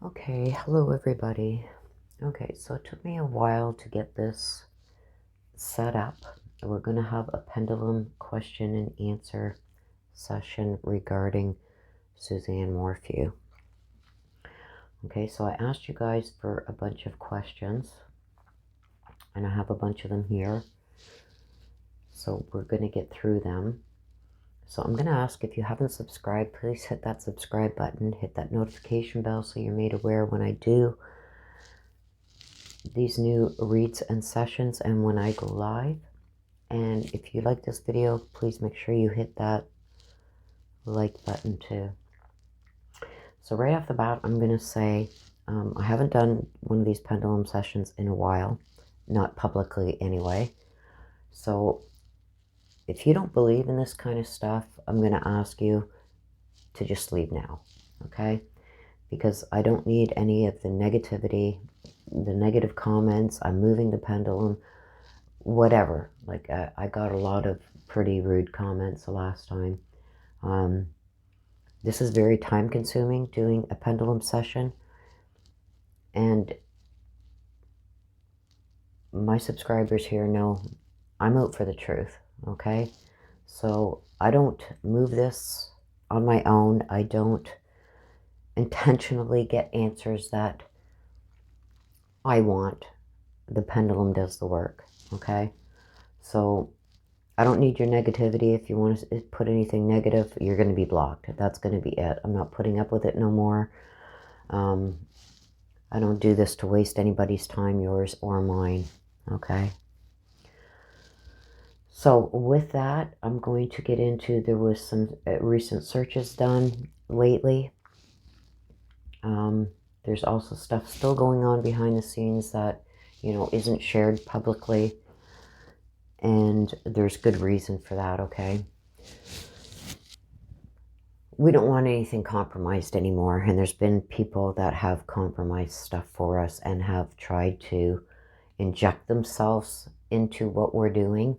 Okay, hello everybody. Okay, so it took me a while to get this set up. We're going to have a pendulum question and answer session regarding Suzanne Morphew. Okay, so I asked you guys for a bunch of questions, and I have a bunch of them here. So we're going to get through them. So I'm going to ask, if you haven't subscribed, please hit that subscribe button, hit that notification bell so you're made aware when I do these new reads and sessions and when I go live. And if you like this video, please make sure you hit that like button too. So right off the bat, I'm going to say I haven't done one of these pendulum sessions in a while, not publicly anyway. So if you don't believe in this kind of stuff, I'm going to ask you to just leave now, okay? Because I don't need any of the negativity, the negative comments. I'm moving the pendulum, whatever. Like I got a lot of pretty rude comments the last time. This is very time consuming, doing a pendulum session, and my subscribers here know I'm out for the truth, okay? So I don't move this on my own. I don't intentionally get answers that I want. The pendulum does the work, okay? So I don't need your negativity. If you want to put anything negative, you're going to be blocked. That's going to be it. I'm not putting up with it no more. I don't do this to waste anybody's time, yours or mine, okay? So with that, I'm going to get into, there was some recent searches done lately. There's also stuff still going on behind the scenes that, isn't shared publicly. And there's good reason for that, okay? We don't want anything compromised anymore. And there's been people that have compromised stuff for us and have tried to inject themselves into what we're doing.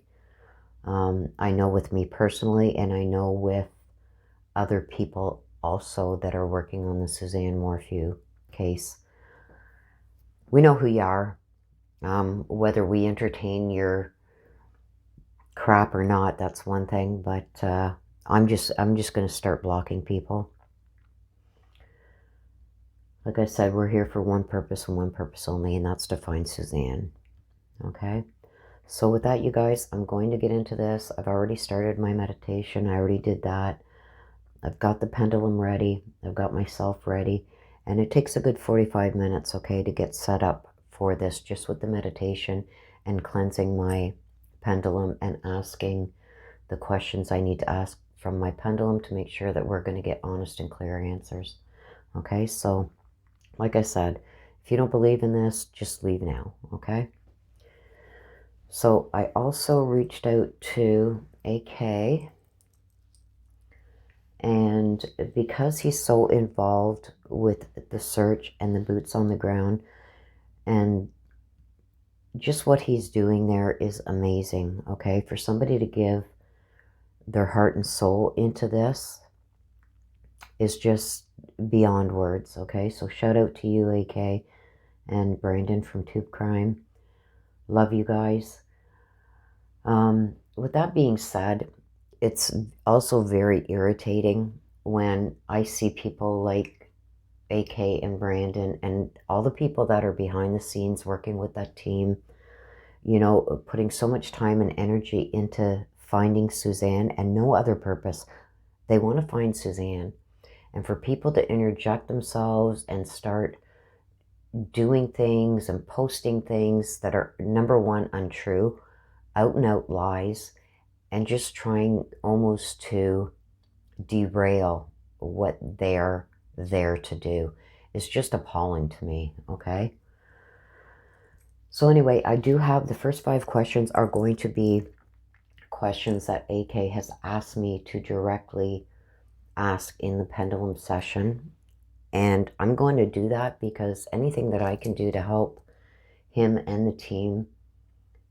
I know with me personally, and I know with other people also that are working on the Suzanne Morphew case. We know who you are. Whether we entertain your crap or not, that's one thing, but I'm just going to start blocking people. Like I said, we're here for one purpose and one purpose only, and that's to find Suzanne. Okay? So with that, you guys, I'm going to get into this. I've already started my meditation. I already did that. I've got the pendulum ready. I've got myself ready. And it takes a good 45 minutes, okay, to get set up for this, just with the meditation and cleansing my pendulum and asking the questions I need to ask from my pendulum to make sure that we're going to get honest and clear answers. Okay, so like I said, if you don't believe in this, just leave now, okay? So I also reached out to AK, and because he's so involved with the search and the boots on the ground, and just what he's doing there is amazing, okay? For somebody to give their heart and soul into this is just beyond words, okay? So shout out to you, AK, and Brandon from Tube Crime. Love you guys. With that being said, it's also very irritating when I see people like AK and Brandon and all the people that are behind the scenes working with that team, putting so much time and energy into finding Suzanne and no other purpose. They want to find Suzanne. And for people to interject themselves and start doing things and posting things that are, number one, untrue, out and out lies, and just trying almost to derail what they're there to do, is just appalling to me, okay? So anyway, I do have, the first 5 questions are going to be questions that AK has asked me to directly ask in the pendulum session. And I'm going to do that because anything that I can do to help him and the team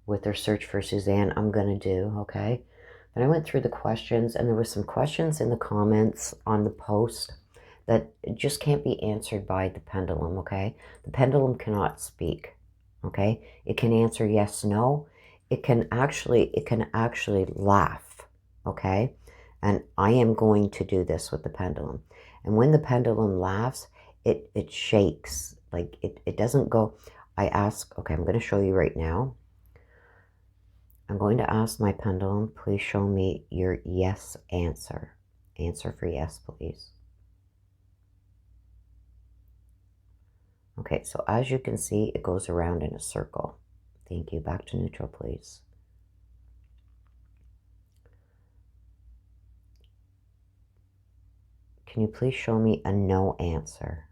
with their search for Suzanne, I'm going to do, okay? And I went through the questions, and there were some questions in the comments on the post that just can't be answered by the pendulum, okay? The pendulum cannot speak, okay? It can answer yes, no. It can actually laugh, okay? And I am going to do this with the pendulum. And when the pendulum laughs, it shakes. Like it doesn't go. I ask, okay, I'm going to show you right now. I'm going to ask my pendulum, please show me your yes answer. Answer for yes, please. Okay, so as you can see, it goes around in a circle. Thank you. Back to neutral, please. Can you please show me a no answer?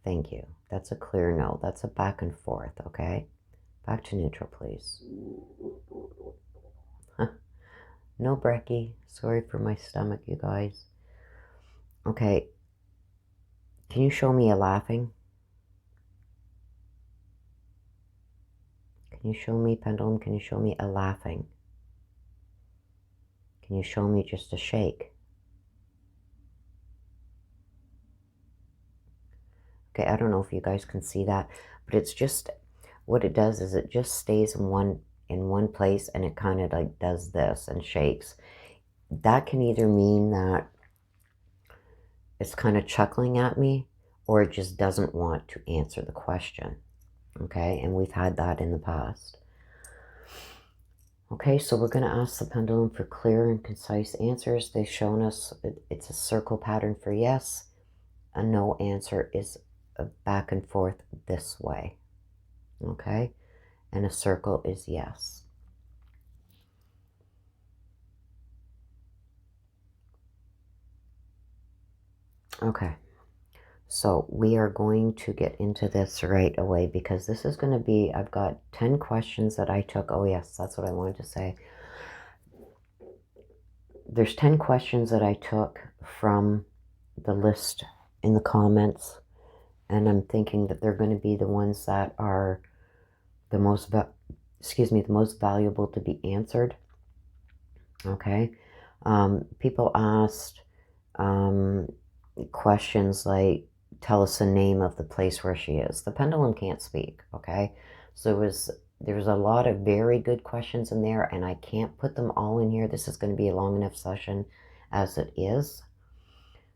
Thank you. That's a clear no. That's a back and forth, okay? Back to neutral, please. No brekkie. Sorry for my stomach, you guys. Okay. Can you show me a laughing? Can you show me, pendulum, can you show me a laughing? Can you show me just a shake? Okay, I don't know if you guys can see that, but it's just, what it does is it just stays in one place, and it kind of like does this and shakes. That can either mean that it's kind of chuckling at me, or it just doesn't want to answer the question. Okay, and we've had that in the past. Okay, so we're going to ask the pendulum for clear and concise answers. They've shown us it's a circle pattern for yes. A no answer is a back and forth this way. Okay, and a circle is yes. Okay, so we are going to get into this right away, because this is going to be, I've got 10 questions that I took. Oh yes, that's what I wanted to say. There's 10 questions that I took from the list in the comments, and I'm thinking that they're going to be the ones that are the most, the most valuable to be answered. Okay, people asked questions like, tell us the name of the place where she is. The pendulum can't speak, okay? So there's a lot of very good questions in there, and I can't put them all in here. This is going to be a long enough session as it is.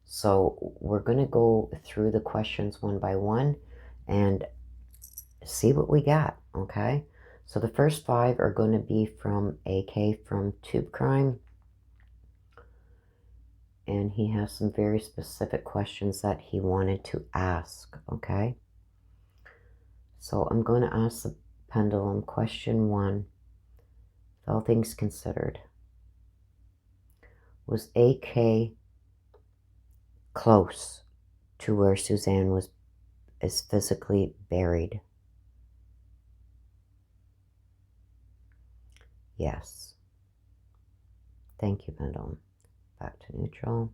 So we're going to go through the questions one by one and see what we got, okay? So the first 5 are going to be from AK from Tube Crime. And he has some very specific questions that he wanted to ask, okay? So I'm going to ask the pendulum question 1. All things considered, was AK close to where Suzanne is physically buried? Yes. Thank you, pendulum. Back to neutral.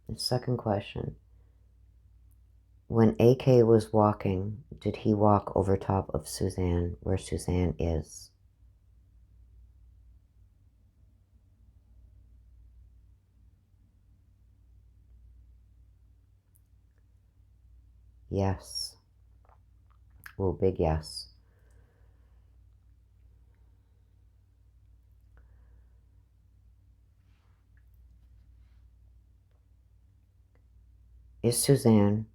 The second question. When AK was walking, did he walk over top of Suzanne, where Suzanne is? Yes. Oh, big yes. Is Suzanne's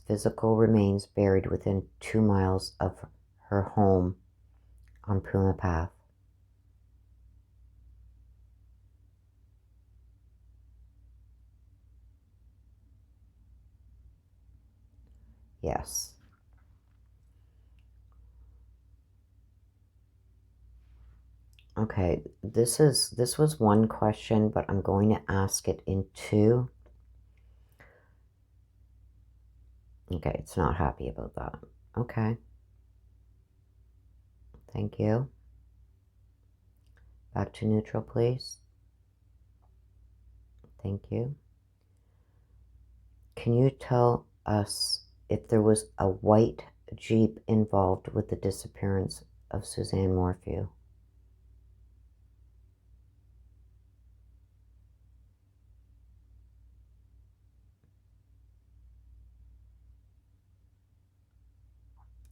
physical remains buried within 2 miles of her home on Puma Path? Yes. Okay, this was one question, but I'm going to ask it in 2. Okay, it's not happy about that. Okay. Thank you. Back to neutral, please. Thank you. Can you tell us if there was a white Jeep involved with the disappearance of Suzanne Morphew?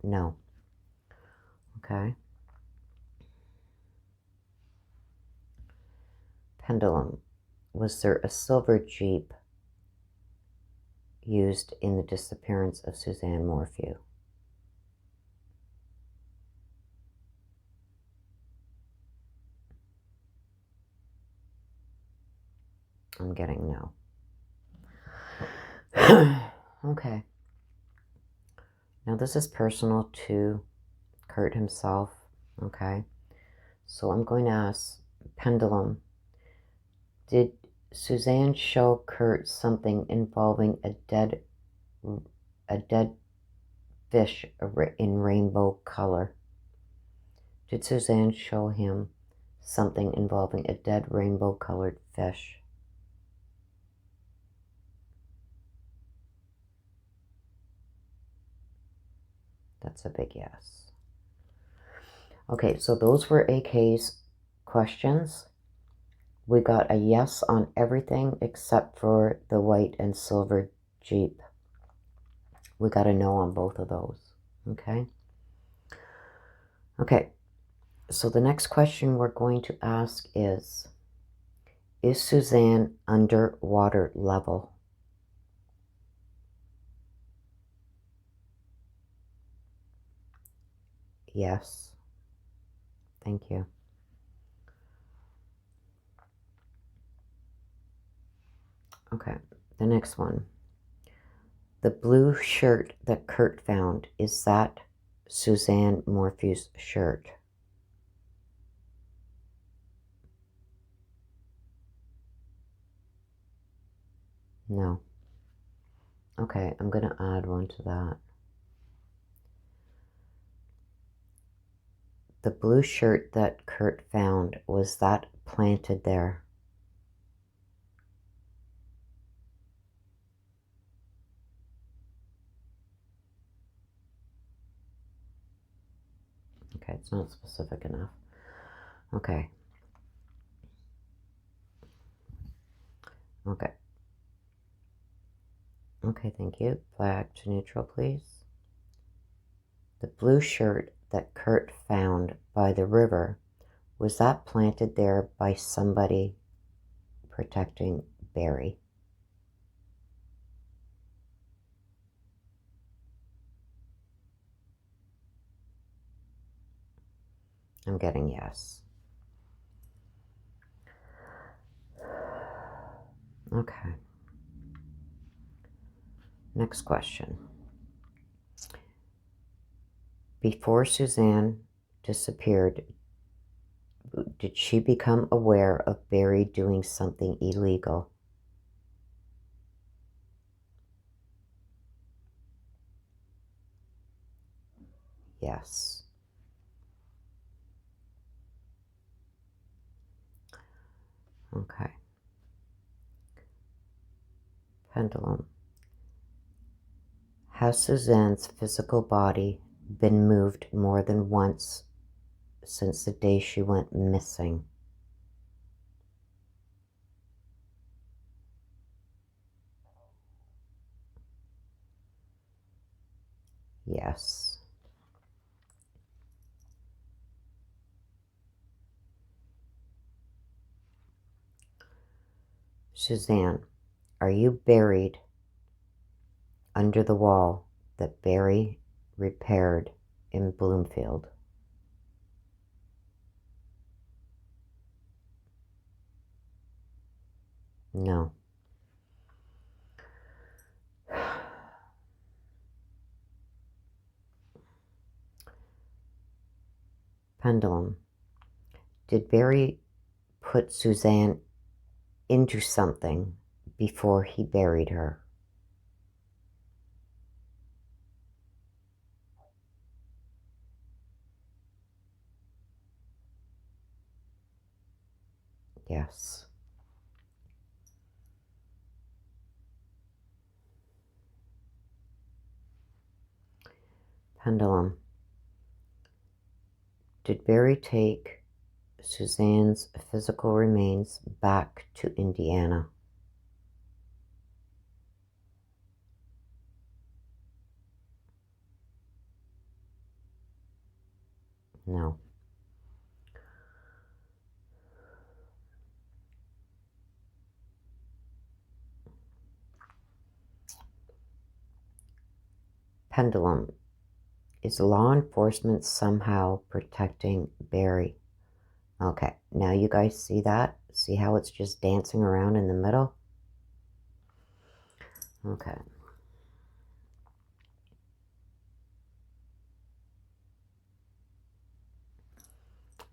No. Okay. Pendulum. Was there a silver Jeep used in the disappearance of Suzanne Morphew? I'm getting no. Okay. Now this is personal to Kurt himself. Okay. So I'm going to ask Pendulum, did Suzanne show Kurt something involving a dead fish in rainbow color? Did Suzanne show him something involving a dead rainbow colored fish? That's a big yes. Okay, so those were AK's questions. We got a yes on everything except for the white and silver Jeep. We got a no on both of those. Okay. Okay, so the next question we're going to ask is Suzanne underwater level? Yes. Thank you. Okay, the next one. The blue shirt that Kurt found, is that Suzanne Morphew's shirt? No. Okay, I'm going to add one to that. The blue shirt that Kurt found, was that planted there? Okay, it's not specific enough. Okay. Okay. Okay, thank you. Back to neutral, please. The blue shirt that Kurt found by the river, was that planted there by somebody protecting Barry? I'm getting yes. Okay. Next question. Before Suzanne disappeared, did she become aware of Barry doing something illegal? Yes. Okay. Pendulum. Has Suzanne's physical body been moved more than once since the day she went missing? Yes. Suzanne, are you buried under the wall that Barry repaired in Bloomfield? No. Pendulum. Did Barry put Suzanne into something before he buried her? Yes. Pendulum. Did Barry take Suzanne's physical remains back to Indiana? No. Pendulum. Is law enforcement somehow protecting Barry? Okay, now you guys see that? See how it's just dancing around in the middle? Okay.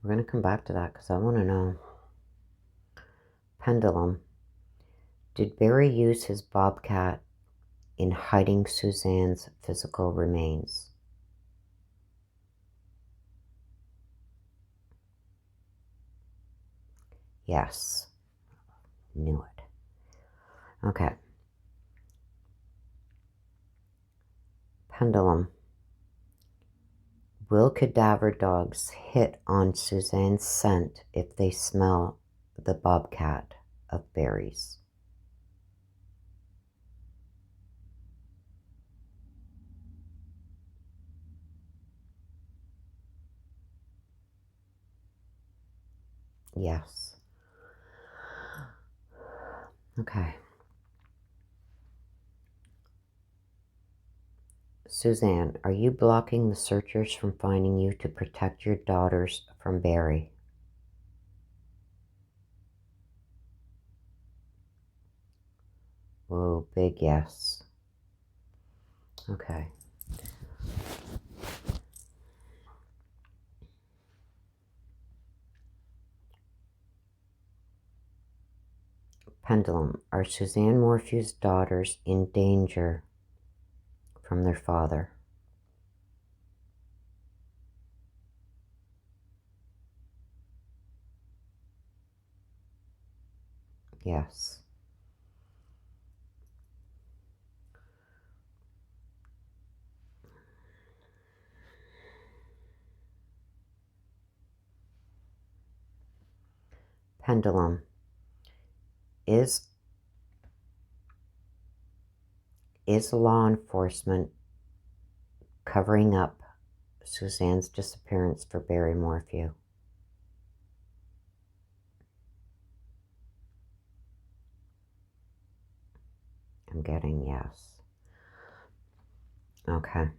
We're going to come back to that because I want to know. Pendulum. Did Barry use his Bobcat in hiding Suzanne's physical remains? Yes. Knew it. Okay. Pendulum. Will cadaver dogs hit on Suzanne's scent if they smell the Bobcat of Barry's? Yes. Okay. Suzanne, are you blocking the searchers from finding you to protect your daughters from Barry? Oh, big yes. Okay. Pendulum, are Suzanne Morphew's daughters in danger from their father? Yes. Pendulum, is law enforcement covering up Suzanne's disappearance for Barry Morphew? I'm getting yes. Okay.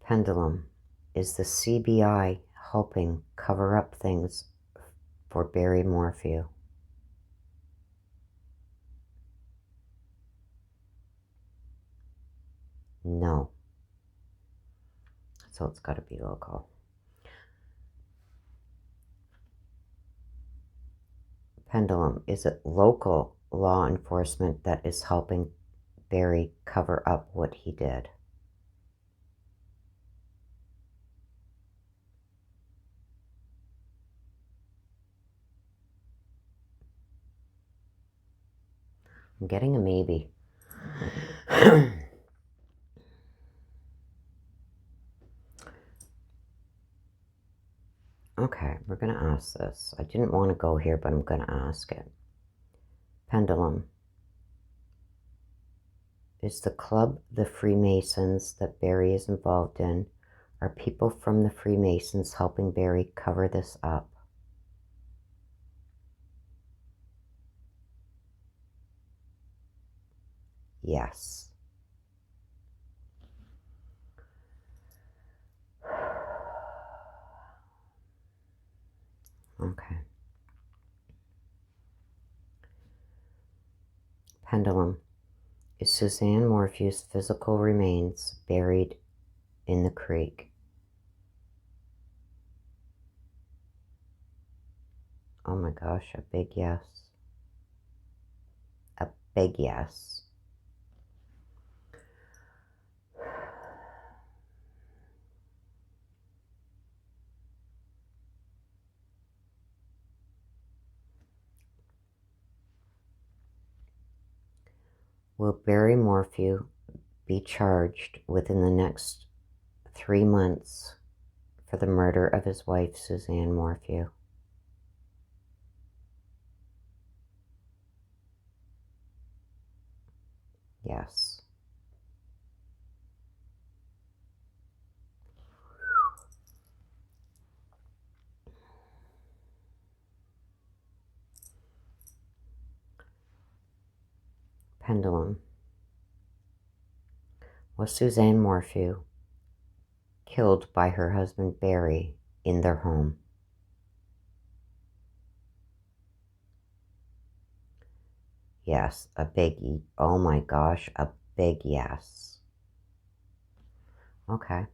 Pendulum, is the CBI helping cover up things for Barry Morphew? No. So it's got to be local. Pendulum, is it local law enforcement that is helping Barry cover up what he did? I'm getting a maybe. Okay, we're going to ask this. I didn't want to go here, but I'm going to ask it. Pendulum, is the club the Freemasons that Barry is involved in? Are people from the Freemasons helping Barry cover this up? Yes. Okay. Pendulum, is Suzanne Morphew's physical remains buried in the creek? Oh my gosh, a big yes. A big yes. Will Barry Morphew be charged within the next 3 months for the murder of his wife, Suzanne Morphew? Yes. Pendulum. Was Suzanne Morphew killed by her husband Barry in their home? Yes, a big, oh my gosh, a big yes. Okay.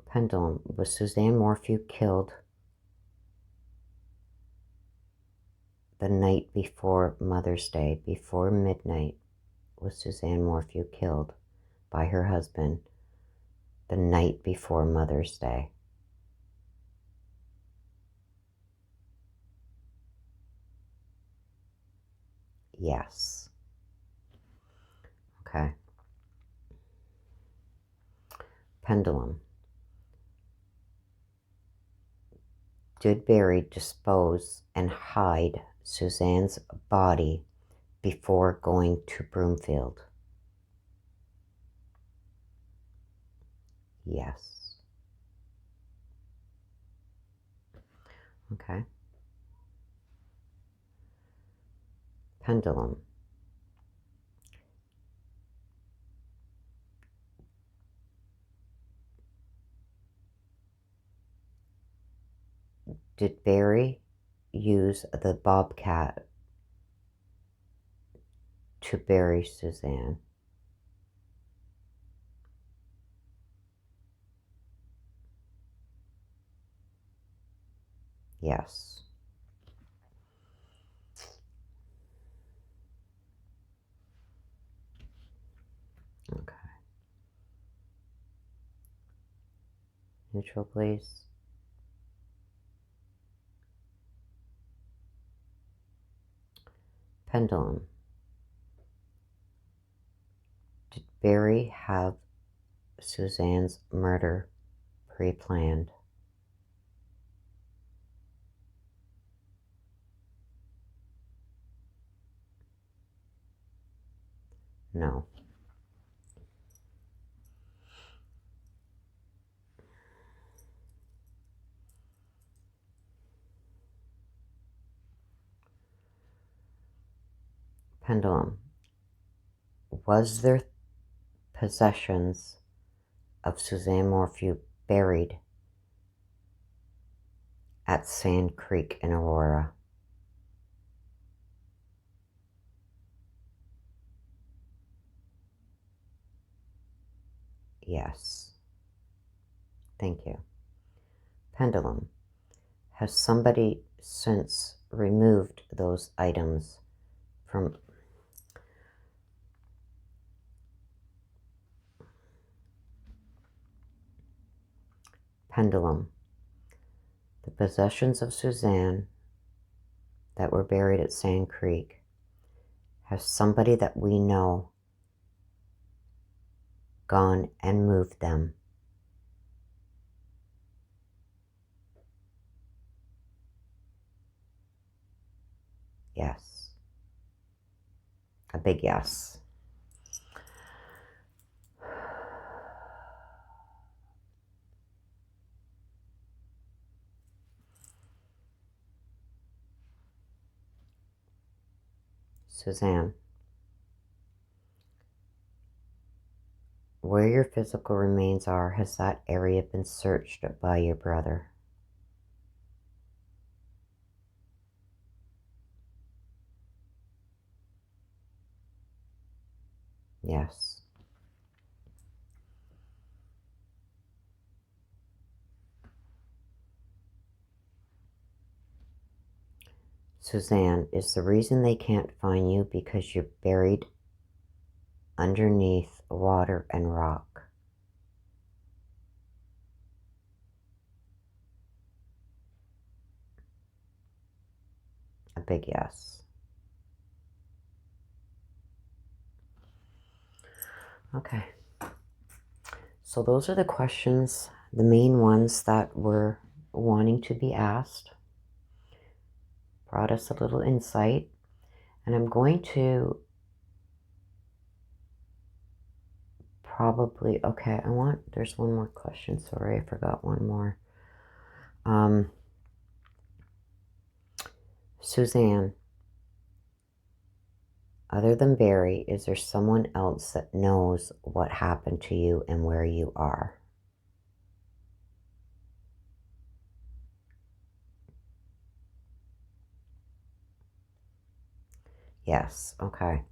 Pendulum. Was Suzanne Morphew killed the night before Mother's Day, before midnight? Was Suzanne Morphew killed by her husband the night before Mother's Day? Yes. Okay. Pendulum. Did Barry dispose and hide Suzanne's body before going to Broomfield? Yes. Okay. Pendulum. Did Barry use the Bobcat to bury Suzanne? Yes. Okay. Neutral, please. Pendulum. Did Barry have Suzanne's murder pre-planned? No. Pendulum. Was there possessions of Suzanne Morphew buried at Sand Creek in Aurora? Yes. Thank you. Pendulum. Has somebody since removed those items from... Pendulum. The possessions of Suzanne that were buried at Sand Creek, has somebody that we know gone and moved them? Yes. A big yes. Suzanne, where your physical remains are, has that area been searched by your brother? Yes. Suzanne, is the reason they can't find you because you're buried underneath water and rock? big yes. Okay. So those are the questions, the main ones that were wanting to be asked. Brought us a little insight. And I'm going to probably, okay, there's one more question. Sorry, I forgot one more. Suzanne, other than Barry, is there someone else that knows what happened to you and where you are? Yes, okay.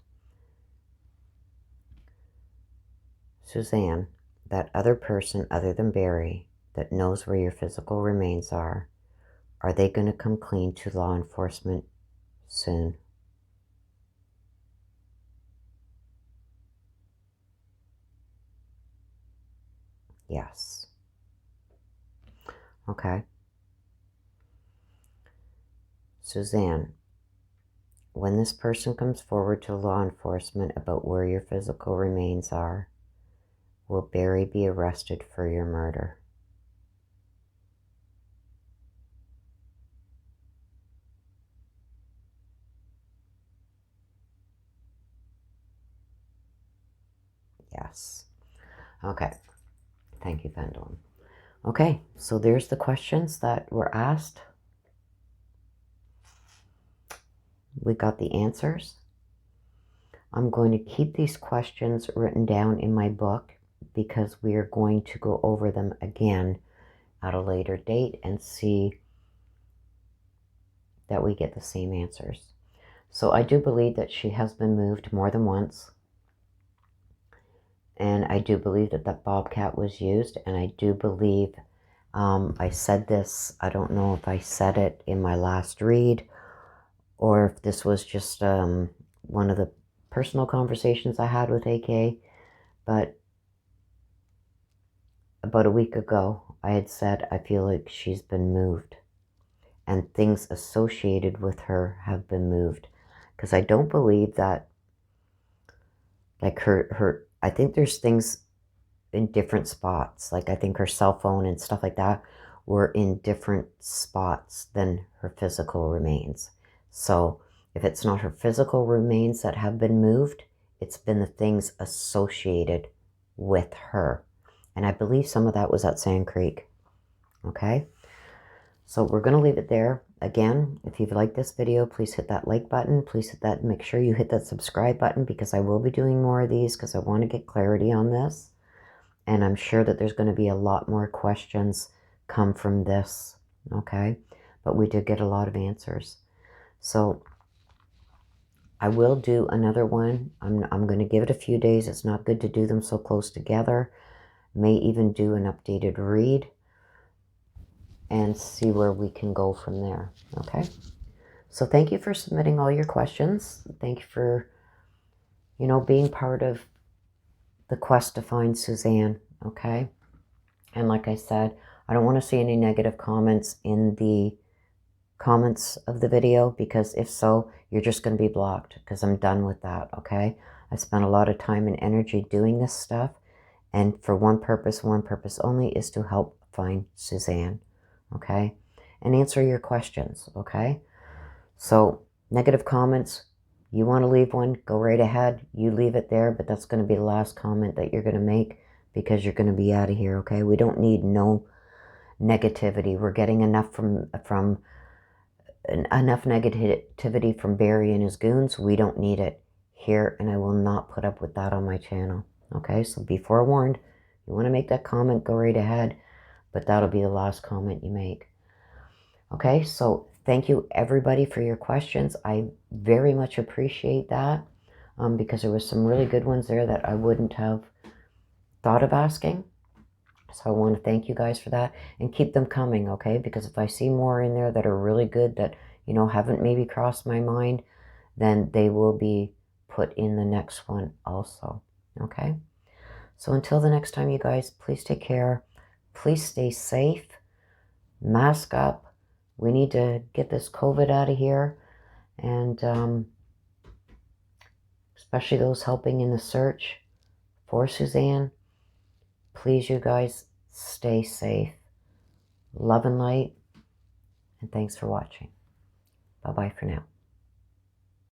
Suzanne, that other person other than Barry that knows where your physical remains are they going to come clean to law enforcement soon? Yes. Okay. Suzanne, when this person comes forward to law enforcement about where your physical remains are, will Barry be arrested for your murder? Yes. Okay. Thank you, Pendulum. Okay, so there's the questions that were asked. We got the answers. I'm going to keep these questions written down in my book because we are going to go over them again at a later date and see that we get the same answers. So I do believe that she has been moved more than once. And I do believe that that Bobcat was used. And I do believe, I said this, I don't know if I said it in my last read or if this was just one of the personal conversations I had with AK. But about a week ago, I had said I feel like she's been moved. And things associated with her have been moved. Because I don't believe that, like I think there's things in different spots. Like I think her cell phone and stuff like that were in different spots than her physical remains. So if it's not her physical remains that have been moved, it's been the things associated with her. And I believe some of that was at Sand Creek. Okay? So we're going to leave it there. Again, if you've liked this video, please hit that like button. Please hit that, make sure you hit that subscribe button because I will be doing more of these because I want to get clarity on this. And I'm sure that there's going to be a lot more questions come from this, okay? But we did get a lot of answers. So I will do another one. I'm going to give it a few days. It's not good to do them so close together. May even do an updated read and see where we can go from there, okay? So thank you for submitting all your questions. Thank you for, being part of the quest to find Suzanne, okay? And like I said, I don't want to see any negative comments in the comments of the video because if so, you're just going to be blocked because I'm done with that, okay? I spent a lot of time and energy doing this stuff and for one purpose only is to help find Suzanne, okay? And answer your questions, okay? So negative comments, you want to leave one, go right ahead. You leave it there, but that's going to be the last comment that you're going to make because you're going to be out of here, okay? We don't need no negativity. We're getting enough enough negativity from Barry and his goons. We don't need it here, and I will not put up with that on my channel, okay? So be forewarned. You want to make that comment, go right ahead, but that'll be the last comment you make. Okay, so thank you everybody for your questions. I very much appreciate that because there was some really good ones there that I wouldn't have thought of asking. So I want to thank you guys for that and keep them coming, okay? Because if I see more in there that are really good that, haven't maybe crossed my mind, then they will be put in the next one also, okay? So until the next time, you guys, please take care. Please stay safe. Mask up. We need to get this COVID out of here. And especially those helping in the search for Suzanne, please, you guys, stay safe. Love and light, and thanks for watching. Bye-bye for now.